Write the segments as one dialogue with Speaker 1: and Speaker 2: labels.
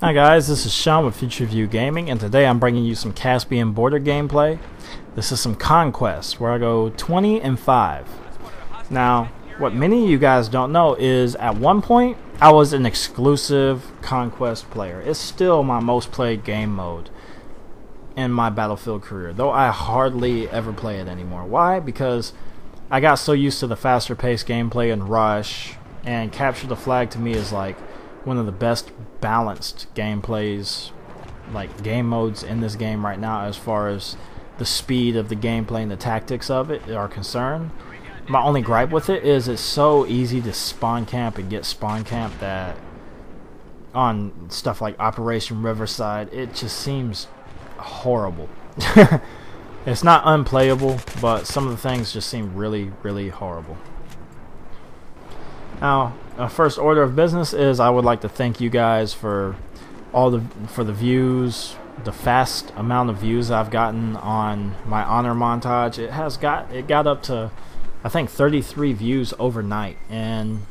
Speaker 1: Hi guys, this is Sean with Future View Gaming, and today I'm bringing you some Caspian border gameplay. This is some Conquest, where I go 20-5. Now, what many of you guys don't know is, at one point, I was an exclusive Conquest player. It's still my most played game mode in my Battlefield career, though I hardly ever play it anymore. Why? Because I got so used to the faster paced gameplay in Rush, and Capture the Flag to me is like one of the best balanced gameplays, like game modes in this game right now, as far as the speed of the gameplay and the tactics of it are concerned. My only gripe with it is it's so easy to spawn camp and get spawn camped that on stuff like Operation Riverside, it just seems horrible. It's not unplayable, but some of the things just seem really, really horrible. Now, first order of business is I would like to thank you guys for the views, the fast amount of views I've gotten on my honor montage. It got up to, I think, 33 views overnight, and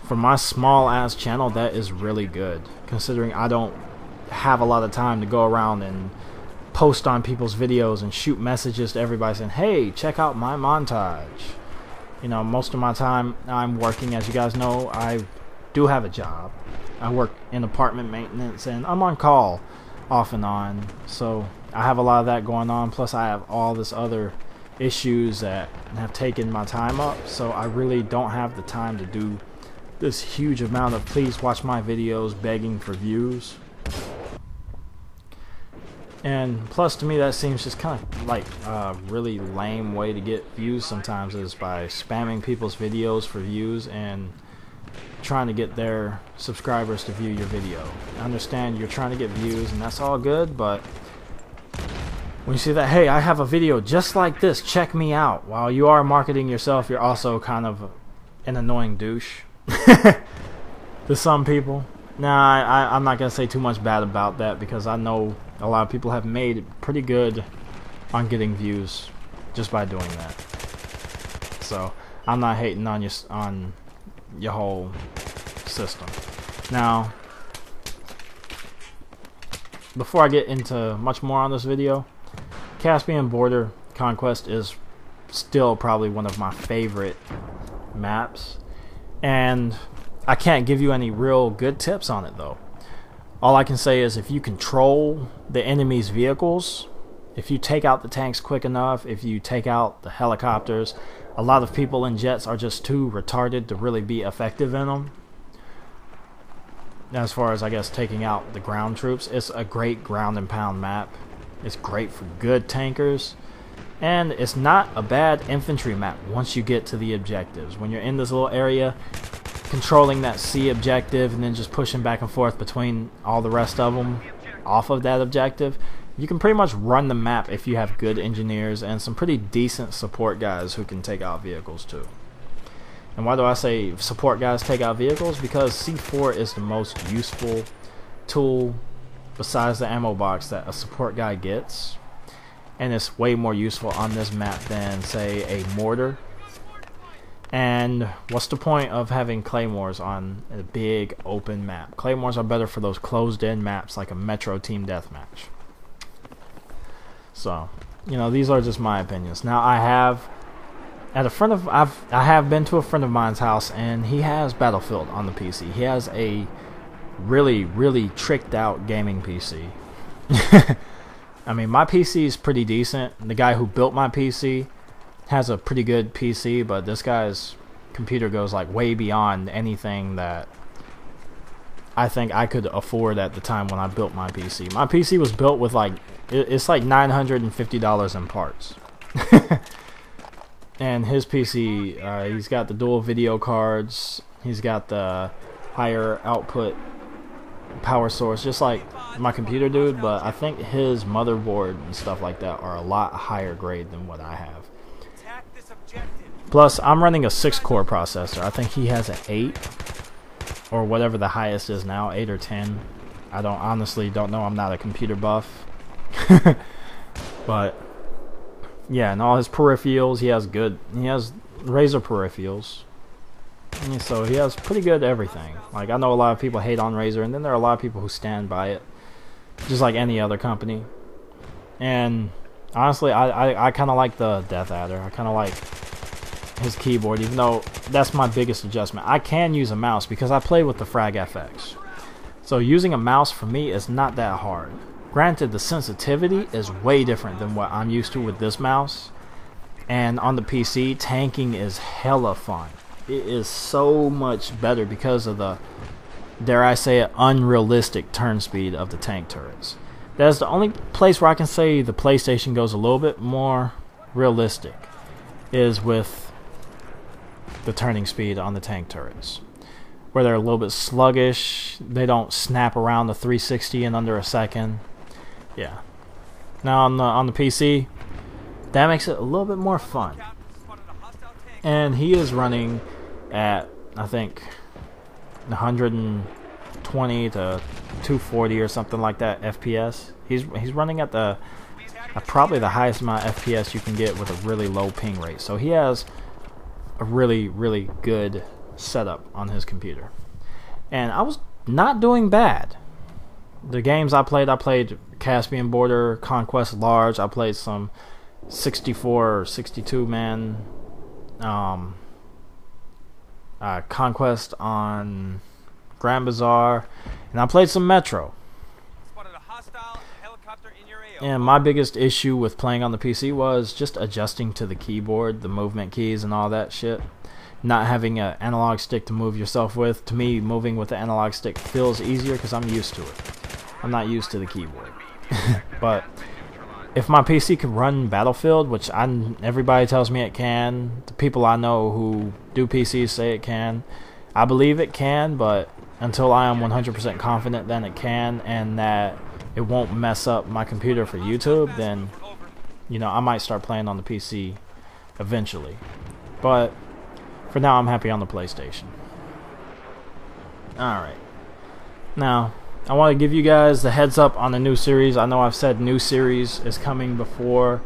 Speaker 1: for my small ass channel, that is really good, considering I don't have a lot of time to go around and post on people's videos and shoot messages to everybody saying, hey, check out my montage. You know, most of my time I'm working. As you guys know, I do have a job. I work in apartment maintenance, and I'm on call off and on, so I have a lot of that going on. Plus I have all this other issues that have taken my time up, so I really don't have the time to do this huge amount of please watch my videos begging for views. And plus, to me, that seems just kind of like a really lame way to get views sometimes, is by spamming people's videos for views and trying to get their subscribers to view your video. I understand you're trying to get views, and that's all good, but when you see that, hey, I have a video just like this, check me out, while you are marketing yourself, you're also kind of an annoying douche to some people. Nah, I'm not going to say too much bad about that, because I know a lot of people have made it pretty good on getting views just by doing that. So I'm not hating on your whole system. Now, before I get into much more on this video, Caspian Border Conquest is still probably one of my favorite maps, and I can't give you any real good tips on it though. All I can say is, if you control the enemy's vehicles, if you take out the tanks quick enough, if you take out the helicopters, a lot of people in jets are just too retarded to really be effective in them. As far as, I guess, taking out the ground troops, it's a great ground and pound map. It's great for good tankers, and it's not a bad infantry map once you get to the objectives. When you're in this little area, controlling that C objective and then just pushing back and forth between all the rest of them off of that objective, you can pretty much run the map if you have good engineers and some pretty decent support guys who can take out vehicles too. And why do I say support guys take out vehicles? Because C4 is the most useful tool besides the ammo box that a support guy gets, and it's way more useful on this map than, say, a mortar. And what's the point of having claymores on a big open map? Claymores are better for those closed-in maps like a Metro Team Deathmatch. So, you know, these are just my opinions. Now, I have been to a friend of mine's house, and he has Battlefield on the PC. He has a really, really tricked out gaming PC. I mean, my PC is pretty decent. The guy who built my PC has a pretty good PC, but this guy's computer goes like way beyond anything that I think I could afford at the time when I built my PC. My PC was built with like, it's like $950 in parts. And his PC, he's got the dual video cards, he's got the higher output power source, just like my computer dude, but I think his motherboard and stuff like that are a lot higher grade than what I have. Plus, I'm running a 6-core processor. I think he has an 8, or whatever the highest is now, 8 or 10. I honestly don't know. I'm not a computer buff. But yeah, and all his peripherals, he has Razor peripherals. And so he has pretty good everything. Like, I know a lot of people hate on Razor, and then there are a lot of people who stand by it, just like any other company. And honestly, I kind of like the Death Adder. I kind of like his keyboard, even though that's my biggest adjustment. I can use a mouse because I play with the Frag FX. So using a mouse for me is not that hard. Granted, the sensitivity is way different than what I'm used to with this mouse. And on the PC, tanking is hella fun. It is so much better because of the, dare I say it, unrealistic turn speed of the tank turrets. That's the only place where I can say the PlayStation goes a little bit more realistic, is with the turning speed on the tank turrets, where they're a little bit sluggish. They don't snap around the 360 in under a second. Yeah. Now on the PC, that makes it a little bit more fun. And he is running at, I think, 120 to 240 or something like that FPS. He's running at probably the highest amount of FPS you can get with a really low ping rate. So he has a really good setup on his computer. And I was not doing bad. The games I played Caspian Border, Conquest Large. I played some 64 or 62 man Conquest on Grand Bazaar, and I played some Metro. And my biggest issue with playing on the PC was just adjusting to the keyboard, the movement keys and all that shit. Not having an analog stick to move yourself with. To me, moving with the analog stick feels easier because I'm used to it. I'm not used to the keyboard. But if my PC can run Battlefield, which everybody tells me it can, the people I know who do PCs say it can, I believe it can, but until I am 100% confident that it can and that it won't mess up my computer for YouTube, then, you know, I might start playing on the PC eventually. But for now, I'm happy on the PlayStation. Alright. Now, I want to give you guys the heads up on the new series. I know I've said new series is coming before,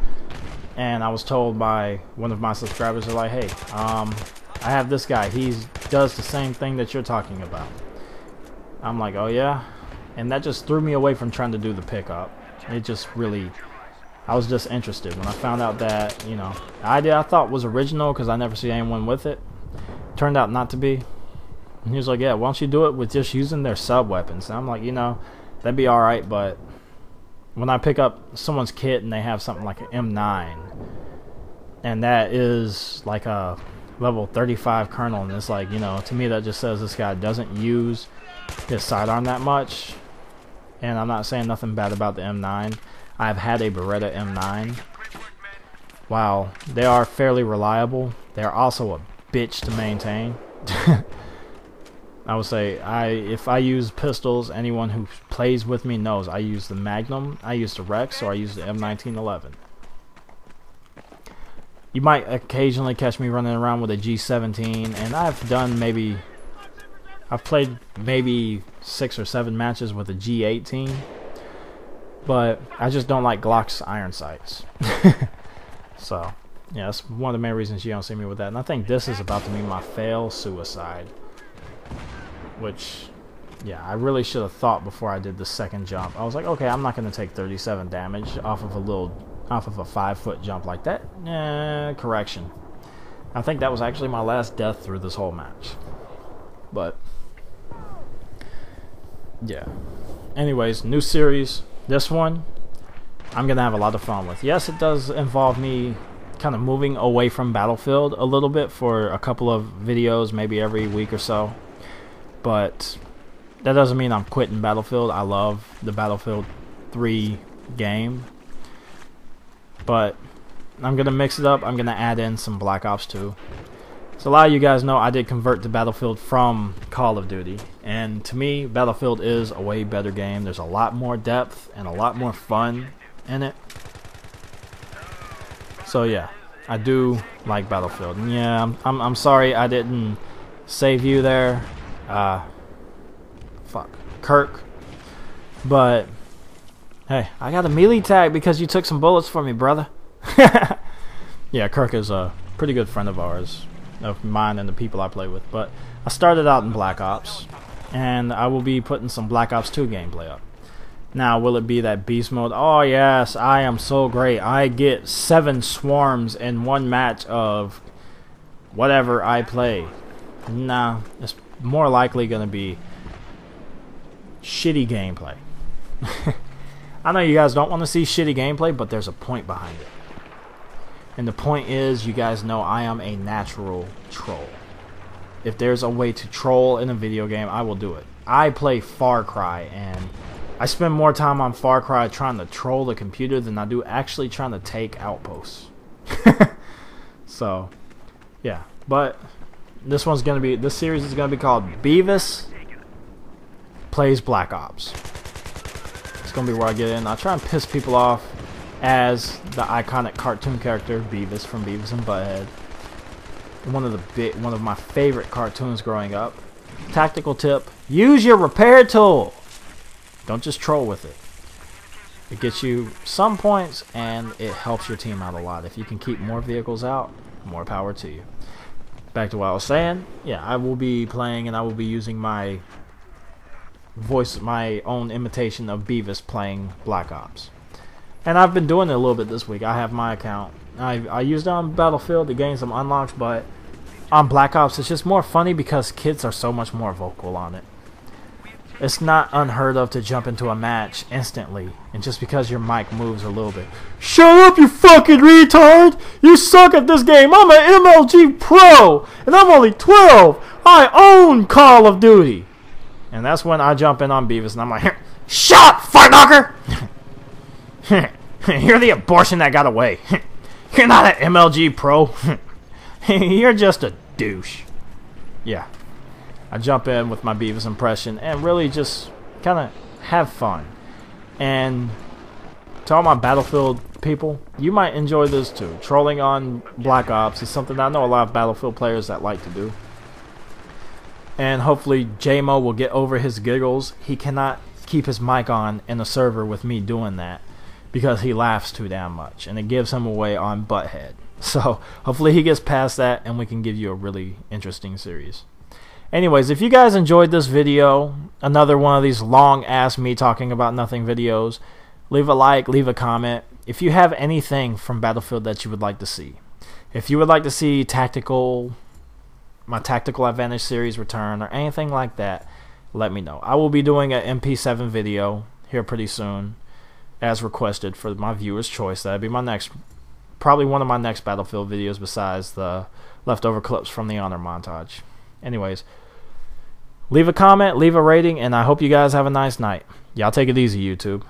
Speaker 1: and I was told by one of my subscribers, they're like, hey, I have this guy. He does the same thing that you're talking about. I'm like, oh yeah? And that just threw me away from trying to do the pickup. It just really, I was just interested. When I found out that, you know, the idea I thought was original because I never see anyone with it, turned out not to be. And he was like, yeah, why don't you do it with just using their sub-weapons? And I'm like, you know, that'd be alright, but when I pick up someone's kit and they have something like an M9, and that is like a level 35 kernel, and it's like, you know, to me that just says this guy doesn't use his sidearm that much. And I'm not saying nothing bad about the M9. I've had a Beretta M9. While they are fairly reliable, they are also a bitch to maintain. I would say, if I use pistols, anyone who plays with me knows I use the Magnum, I use the Rex, or I use the M1911. You might occasionally catch me running around with a G17, and I've played maybe 6 or 7 matches with a G18, but I just don't like Glock's iron sights. So, yeah, that's one of the main reasons you don't see me with that. And I think this is about to be my fail suicide, which, yeah, I really should have thought before I did the second jump. I was like, okay, I'm not going to take 37 damage off of a 5-foot jump like that. Correction. I think that was actually my last death through this whole match. But yeah. Anyways, new series. This one, I'm going to have a lot of fun with. Yes, it does involve me kind of moving away from Battlefield a little bit for a couple of videos, maybe every week or so. But that doesn't mean I'm quitting Battlefield. I love the Battlefield 3 game. But I'm going to mix it up. I'm going to add in some Black Ops 2. So a lot of you guys know I did convert to Battlefield from Call of Duty, and to me, Battlefield is a way better game. There's a lot more depth and a lot more fun in it. So yeah, I do like Battlefield. And yeah, I'm sorry I didn't save you there, Kirk. But hey, I got a melee tag because you took some bullets for me, brother. Yeah, Kirk is a pretty good friend of mine and the people I play with. But I started out in Black Ops, and I will be putting some Black Ops 2 gameplay up. Now, will it be that beast mode? Oh yes, I am so great. I get 7 swarms in one match of whatever I play. Nah, it's more likely going to be shitty gameplay. I know you guys don't want to see shitty gameplay, but there's a point behind it. And the point is, you guys know I am a natural troll. If there's a way to troll in a video game, I will do it. I play Far Cry, and I spend more time on Far Cry trying to troll the computer than I do actually trying to take outposts. So, yeah. But this series is gonna be called Beavis Plays Black Ops. It's gonna be where I get in. I try and piss people off as the iconic cartoon character Beavis from Beavis and Butthead. One of my favorite cartoons growing up. Tactical tip: use your repair tool. Don't just troll with it. It gets you some points and it helps your team out a lot. If you can keep more vehicles out, more power to you. Back to what I was saying. Yeah, I will be playing and I will be using my voice, my own imitation of Beavis playing Black Ops. And I've been doing it a little bit this week. I have my account. I used it on Battlefield to gain some unlocks, but on Black Ops it's just more funny because kids are so much more vocal on it. It's not unheard of to jump into a match instantly, and just because your mic moves a little bit, shut up you fucking retard! You suck at this game! I'm an MLG Pro! And I'm only 12! I own Call of Duty! And that's when I jump in on Beavis and I'm like, shut up, fart knocker! You're the abortion that got away. You're not an MLG Pro. You're just a douche. Yeah. I jump in with my Beavis impression and really just kind of have fun. And to all my Battlefield people, you might enjoy this too. Trolling on Black Ops is something that I know a lot of Battlefield players that like to do. And hopefully JMO will get over his giggles. He cannot keep his mic on in a server with me doing that because he laughs too damn much, and it gives him away on Butthead. So hopefully he gets past that and we can give you a really interesting series. Anyways, if you guys enjoyed this video, another one of these long ass me talking about nothing videos, leave a like, leave a comment. If you have anything from Battlefield that you would like to see, if you would like to see my Tactical Advantage series return or anything like that, let me know. I will be doing an MP7 video here pretty soon as requested for my viewers' choice. That'd be probably one of my next Battlefield videos besides the leftover clips from the honor montage. Anyways, leave a comment, leave a rating, and I hope you guys have a nice night. Y'all take it easy, YouTube.